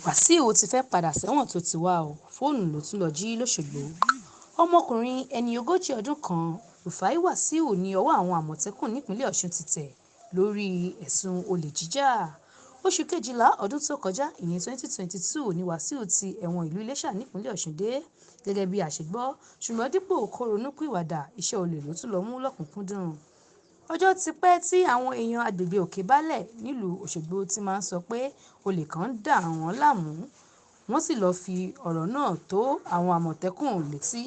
Wasiu ti fẹ́ padà sẹ́wọ̀n tó ti wá o, fóònù ló tún lọ jí lọ́ṣogbo. Ọmọkùnrin ẹni ogójì ọdún kan Rufai Wasiu ní ọwọ́ àwọn Àmọ̀tẹ́kùn nípínlẹ̀ Ọ̀ṣun ti tẹ̀ lórí ẹ̀sùn olè jíjà. Oṣù Kejìlá ọdún tó kọjá ìyẹn 2022 ni Wasiu ti ẹ̀wọ̀n ìlú Iléṣà nípínlẹ̀ Ọ̀ṣun dé gẹ́gẹ́ bí a ṣe gbọ́, ṣùgbọ́n dípò kó ronúpìwàdà iṣẹ́ olè ló tún lọ mú lọ́kùnkúndùn. Ọjọ́ ti pẹ́ tí àwọn èèyàn agbègbè Òkè-Baálẹ̀ nílùú Òṣogbo ti máa ń sọ pé olè kan ń dà wọ́n láàmú, wọ́n sì lọ́ọ́ fi ọ̀rọ̀ náà tó àwọn Àmọ̀tẹ́kùn létí.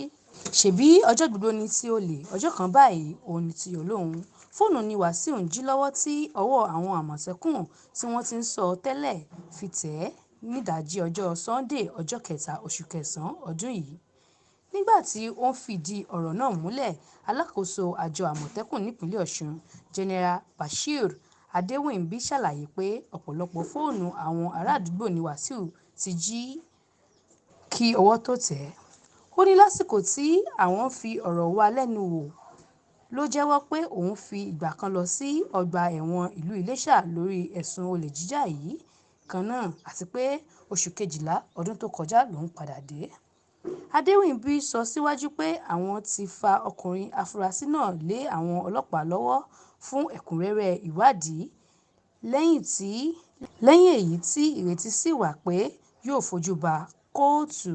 Ṣèbí ọjọ́ gbogbo ni ti olè, ọjọ́ kan báyìí òun ni ti Ọlọ́run. Fóònù ni Wasiu ń jí lọ́wọ́ tí ọwọ́ àwọn Àmọ̀tẹ́kùn tí wọ́n ti ń sọ tẹ́lẹ̀ fi tẹ̀ ẹ́ nídàájí ọjọ́ Sunday ọjọ́ 3 oṣù kẹsàn-án ọdún yìí. Nígbà tí ó ń fìdí ọ̀rọ̀ náà múlẹ̀, alákòóso àjọ Àmọ̀tẹ́kùn nípínlẹ̀ Ọ̀ṣun, General Bashir Adéwìnbí ṣàlàyé pé ọ̀pọ̀lọpọ̀ fóònù àwọn ará àdúgbò ni Wasiu ti jí kí ọwọ́ tó tẹ̀ ẹ́. Ó ní lásìkò tí àwọn fi ọ̀rọ̀ wá lẹ́nu wò ló jẹ́wọ́ pé òun fi ìgbà kan lọ sí ọgbà ẹ̀wọ̀n ìlú Iléṣà lórí ẹ̀sùn olè jíjà yìí kan náà àti pé oṣù Kejìlá ọdún tó kọjá lòun padà dé. Adéwìnbí sọ síwájú pé àwọn ti fa ọkùnrin afurasí náà lé àwọn ọlọ́pàá lọ́wọ́ fún ẹ̀kúnrẹ́rẹ́ ìwádìí lẹ́yìn èyí tí ìrètí sì wà pé yóò fojú ba kóòtù.